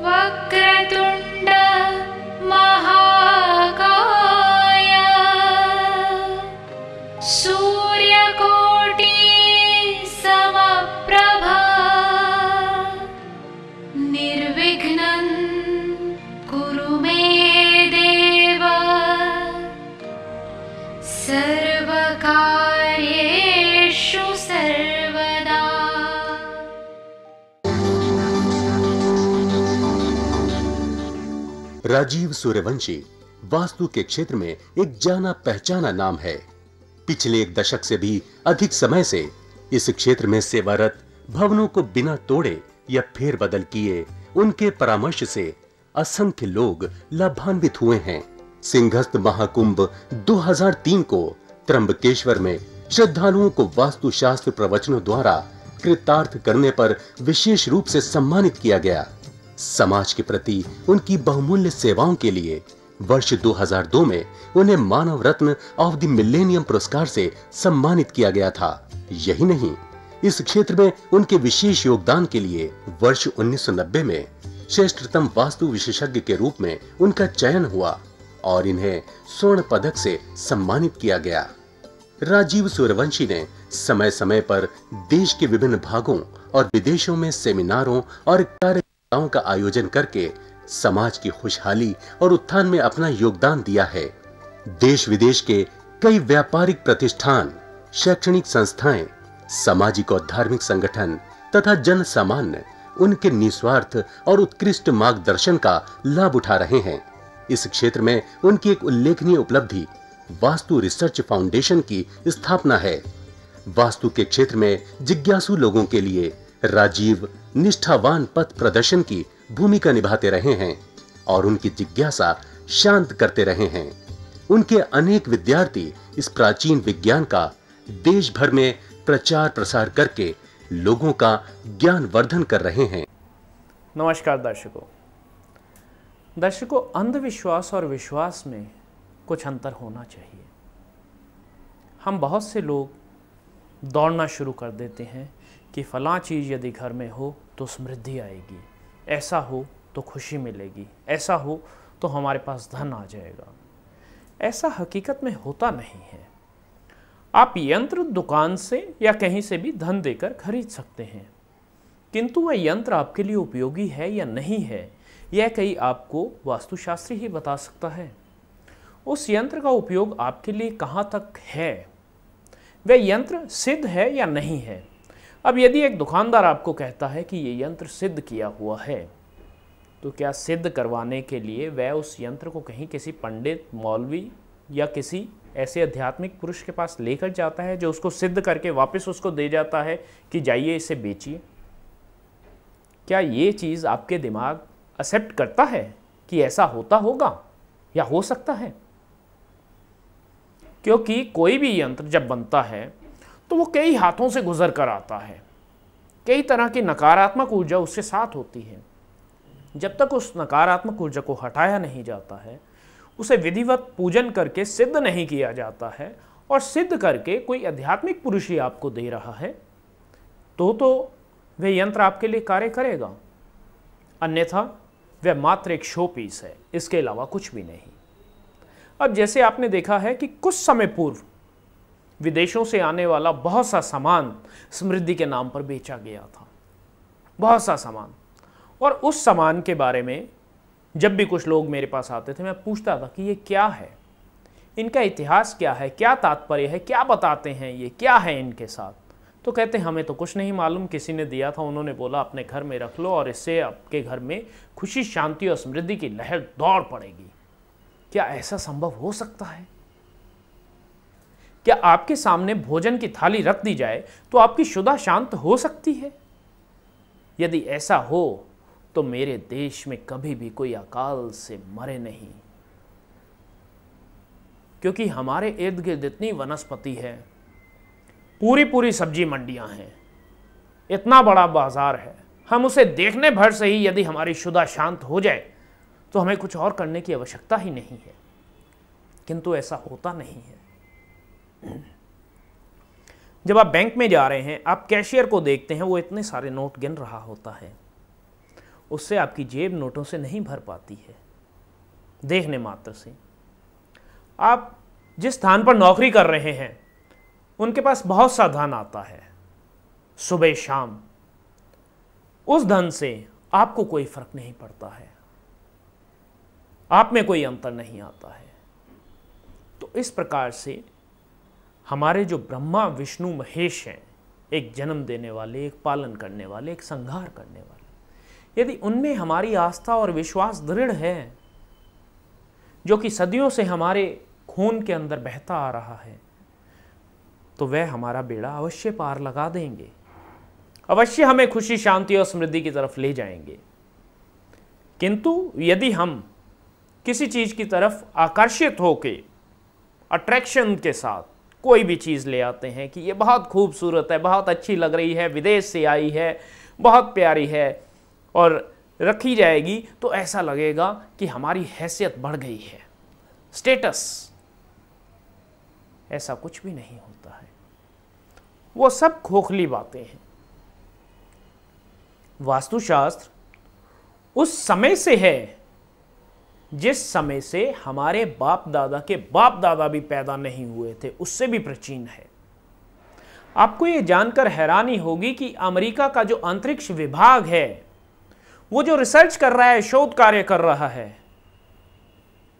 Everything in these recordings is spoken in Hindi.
वक्रतुण्ड महाकाय सूर्यकोटि समप्रभा निर्विघ्नं कुरु मे देव सर्वकार्येषु सर्वदा। राजीव सूर्यवंशी वास्तु के क्षेत्र में एक जाना पहचाना नाम है। पिछले एक दशक से भी अधिक समय से इस क्षेत्र में सेवारत, भवनों को बिना तोड़े या फेरबदल किए उनके परामर्श से असंख्य लोग लाभान्वित हुए हैं। सिंहस्थ महाकुंभ 2003 को त्र्यंबकेश्वर में श्रद्धालुओं को वास्तुशास्त्र प्रवचनों द्वारा कृतार्थ करने पर विशेष रूप से सम्मानित किया गया। समाज के प्रति उनकी बहुमूल्य सेवाओं के लिए वर्ष 2002 में उन्हें मानव रत्न ऑफ द मिलेनियम पुरस्कार से सम्मानित किया गया था। यही नहीं, इस क्षेत्र में उनके विशेष योगदान के लिए वर्ष 1990 में श्रेष्ठतम वास्तु विशेषज्ञ के रूप में उनका चयन हुआ और इन्हें स्वर्ण पदक से सम्मानित किया गया। राजीव सूर्यवंशी ने समय समय पर देश के विभिन्न भागों और विदेशों में सेमिनारों और कार्यक्रमों का आयोजन करके समाज की खुशहाली और उत्थान में अपना योगदान दिया है। देश विदेश के कई व्यापारिक प्रतिष्ठान, शैक्षणिक संस्थाएं, सामाजिक और धार्मिक संगठन तथा जन सामान्य उनके निस्वार्थ और उत्कृष्ट मार्गदर्शन का लाभ उठा रहे हैं। इस क्षेत्र में उनकी एक उल्लेखनीय उपलब्धि वास्तु रिसर्च फाउंडेशन की स्थापना है। वास्तु के क्षेत्र में जिज्ञासु लोगों के लिए राजीव निष्ठावान पथ प्रदर्शन की भूमिका निभाते रहे हैं और उनकी जिज्ञासा शांत करते रहे हैं। उनके अनेक विद्यार्थी इस प्राचीन विज्ञान का देश भर में प्रचार प्रसार करके लोगों का ज्ञान वर्धन कर रहे हैं। नमस्कार दर्शकों, अंधविश्वास और विश्वास में कुछ अंतर होना चाहिए। हम बहुत से लोग दौड़ना शुरू कर देते हैं कि फलां चीज़ यदि घर में हो तो समृद्धि आएगी, ऐसा हो तो खुशी मिलेगी, ऐसा हो तो हमारे पास धन आ जाएगा। ऐसा हकीकत में होता नहीं है। आप यंत्र दुकान से या कहीं से भी धन देकर खरीद सकते हैं, किंतु वह यंत्र आपके लिए उपयोगी है या नहीं है, यह कहीं आपको वास्तुशास्त्री ही बता सकता है। उस यंत्र का उपयोग आपके लिए कहाँ तक है, वह यंत्र सिद्ध है या नहीं है। अब यदि एक दुकानदार आपको कहता है कि ये यंत्र सिद्ध किया हुआ है, तो क्या सिद्ध करवाने के लिए वह उस यंत्र को कहीं किसी पंडित, मौलवी या किसी ऐसे आध्यात्मिक पुरुष के पास लेकर जाता है जो उसको सिद्ध करके वापस उसको दे जाता है कि जाइए इसे बेचिए? क्या ये चीज़ आपके दिमाग एक्सेप्ट करता है कि ऐसा होता होगा या हो सकता है? क्योंकि कोई भी यंत्र जब बनता है तो वो कई हाथों से गुजर कर आता है, कई तरह की नकारात्मक ऊर्जा उसके साथ होती है। जब तक उस नकारात्मक ऊर्जा को हटाया नहीं जाता है, उसे विधिवत पूजन करके सिद्ध नहीं किया जाता है और सिद्ध करके कोई आध्यात्मिक पुरुष ही आपको दे रहा है, तो वह यंत्र आपके लिए कार्य करेगा। अन्यथा वह मात्र एक शो पीस है, इसके अलावा कुछ भी नहीं। अब जैसे आपने देखा है कि कुछ समय पूर्व विदेशों से आने वाला बहुत सा सामान समृद्धि के नाम पर बेचा गया था, बहुत सा सामान। और उस सामान के बारे में जब भी कुछ लोग मेरे पास आते थे, मैं पूछता था कि ये क्या है, इनका इतिहास क्या है, क्या तात्पर्य है, क्या बताते हैं, ये क्या है इनके साथ। तो कहते हमें तो कुछ नहीं मालूम, किसी ने दिया था, उन्होंने बोला अपने घर में रख लो और इससे आपके घर में खुशी, शांति और समृद्धि की लहर दौड़ पड़ेगी। क्या ऐसा संभव हो सकता है? क्या आपके सामने भोजन की थाली रख दी जाए तो आपकी शुदा शांत हो सकती है? यदि ऐसा हो तो मेरे देश में कभी भी कोई अकाल से मरे नहीं, क्योंकि इर्द गिर्द इतनी वनस्पति है, पूरी सब्जी मंडियां हैं, इतना बड़ा बाजार है। हम उसे देखने भर से ही यदि हमारी शुदा शांत हो जाए तो हमें कुछ और करने की आवश्यकता ही नहीं है, किंतु ऐसा होता नहीं है। जब आप बैंक में जा रहे हैं, आप कैशियर को देखते हैं, वो इतने सारे नोट गिन रहा होता है, उससे आपकी जेब नोटों से नहीं भर पाती है। देखने मात्र से आप जिस स्थान पर नौकरी कर रहे हैं उनके पास बहुत सा धन आता है सुबह शाम, उस धन से आपको कोई फर्क नहीं पड़ता है, आप में कोई अंतर नहीं आता है। तो इस प्रकार से हमारे जो ब्रह्मा विष्णु महेश हैं, एक जन्म देने वाले, एक पालन करने वाले, एक संहार करने वाले, यदि उनमें हमारी आस्था और विश्वास दृढ़ है, जो कि सदियों से हमारे खून के अंदर बहता आ रहा है, तो वह हमारा बेड़ा अवश्य पार लगा देंगे, अवश्य हमें खुशी, शांति और समृद्धि की तरफ ले जाएंगे। किंतु यदि हम किसी चीज की तरफ आकर्षित होके अट्रैक्शन के साथ कोई भी चीज ले आते हैं कि ये बहुत खूबसूरत है, बहुत अच्छी लग रही है, विदेश से आई है, बहुत प्यारी है और रखी जाएगी, तो ऐसा लगेगा कि हमारी हैसियत बढ़ गई है, स्टेटस। ऐसा कुछ भी नहीं होता है, वो सब खोखली बातें हैं। वास्तुशास्त्र उस समय से है जिस समय से हमारे बाप दादा के बाप दादा भी पैदा नहीं हुए थे, उससे भी प्राचीन है। आपको यह जानकर हैरानी होगी कि अमेरिका का जो अंतरिक्ष विभाग है, वो जो रिसर्च कर रहा है, शोध कार्य कर रहा है,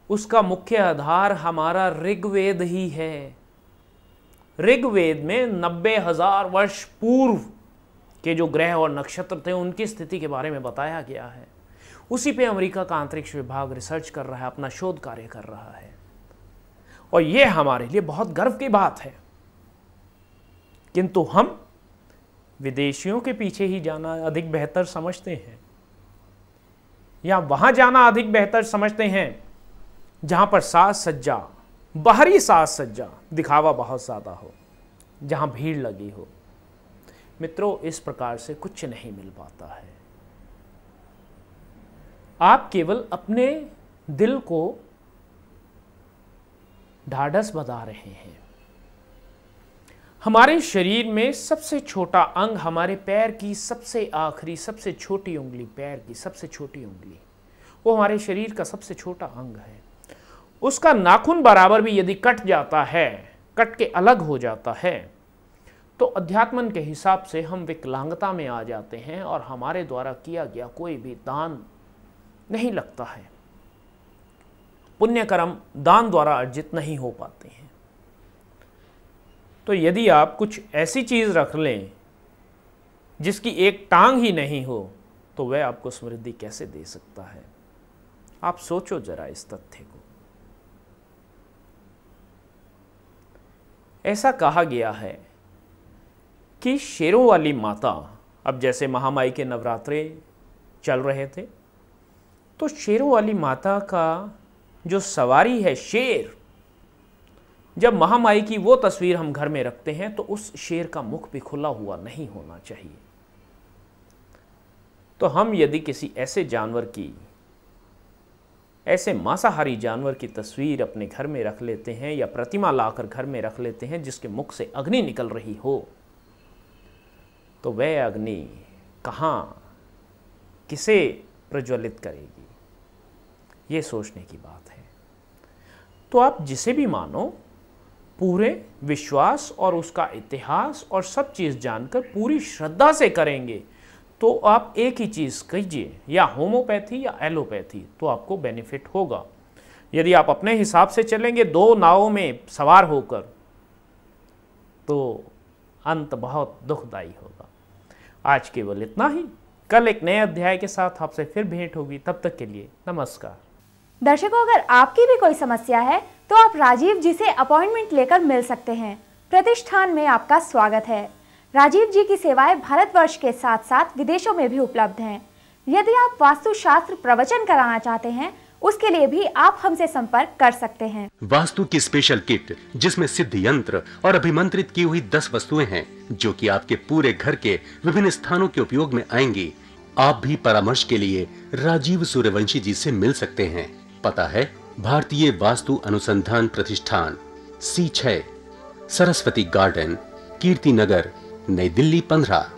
उसका मुख्य आधार हमारा ऋग्वेद ही है। ऋग्वेद में 90,000 वर्ष पूर्व के जो ग्रह और नक्षत्र थे उनकी स्थिति के बारे में बताया गया है। उसी पे अमेरिका का अंतरिक्ष विभाग रिसर्च कर रहा है, अपना शोध कार्य कर रहा है, और यह हमारे लिए बहुत गर्व की बात है। किंतु हम विदेशियों के पीछे ही जाना अधिक बेहतर समझते हैं, या वहां जाना अधिक बेहतर समझते हैं जहां पर साज सज्जा, बाहरी साज सज्जा, दिखावा बहुत ज्यादा हो, जहां भीड़ लगी हो। मित्रों, इस प्रकार से कुछ नहीं मिल पाता है। आप केवल अपने दिल को ढाढ़स बधा रहे हैं। हमारे शरीर में सबसे छोटा अंग हमारे पैर की सबसे आखिरी, सबसे छोटी उंगली, पैर की सबसे छोटी उंगली, वो हमारे शरीर का सबसे छोटा अंग है। उसका नाखून बराबर भी यदि कट जाता है, कट के अलग हो जाता है, तो अध्यात्मन के हिसाब से हम विकलांगता में आ जाते हैं और हमारे द्वारा किया गया कोई भी दान नहीं लगता है। पुण्य कर्म दान द्वारा अर्जित नहीं हो पाते हैं। तो यदि आप कुछ ऐसी चीज रख लें जिसकी एक टांग ही नहीं हो, तो वह आपको समृद्धि कैसे दे सकता है? आप सोचो जरा इस तथ्य को। ऐसा कहा गया है कि शेरों वाली माता, अब जैसे महामाई के नवरात्रे चल रहे थे, तो शेरों वाली माता का जो सवारी है शेर, जब महामाई की वो तस्वीर हम घर में रखते हैं तो उस शेर का मुख भी खुला हुआ नहीं होना चाहिए। तो हम यदि किसी ऐसे जानवर की, ऐसे मांसाहारी जानवर की तस्वीर अपने घर में रख लेते हैं या प्रतिमा लाकर घर में रख लेते हैं जिसके मुख से अग्नि निकल रही हो, तो वह अग्नि कहाँ, किसे प्रज्वलित करेगी, ये सोचने की बात है। तो आप जिसे भी मानो, पूरे विश्वास और उसका इतिहास और सब चीज़ जानकर पूरी श्रद्धा से करेंगे तो आप एक ही चीज़ कीजिए, या होम्योपैथी या एलोपैथी, तो आपको बेनिफिट होगा। यदि आप अपने हिसाब से चलेंगे दो नावों में सवार होकर, तो अंत बहुत दुखदाई होगा। आज केवल इतना ही। कल एक नए अध्याय के साथ आपसे फिर भेंट होगी। तब तक के लिए नमस्कार। दर्शकों, अगर आपकी भी कोई समस्या है तो आप राजीव जी से अपॉइंटमेंट लेकर मिल सकते हैं। प्रतिष्ठान में आपका स्वागत है। राजीव जी की सेवाएं भारतवर्ष के साथ साथ विदेशों में भी उपलब्ध हैं। यदि आप वास्तुशास्त्र प्रवचन कराना चाहते हैं, उसके लिए भी आप हमसे संपर्क कर सकते हैं। वास्तु की स्पेशल किट, जिसमें सिद्ध यंत्र और अभिमंत्रित की हुई 10 वस्तुएं हैं, जो कि आपके पूरे घर के विभिन्न स्थानों के उपयोग में आएंगी। आप भी परामर्श के लिए राजीव सूर्यवंशी जी से मिल सकते हैं। पता है भारतीय वास्तु अनुसंधान प्रतिष्ठान, C6, सरस्वती गार्डन, कीर्ति नगर, नई दिल्ली 15।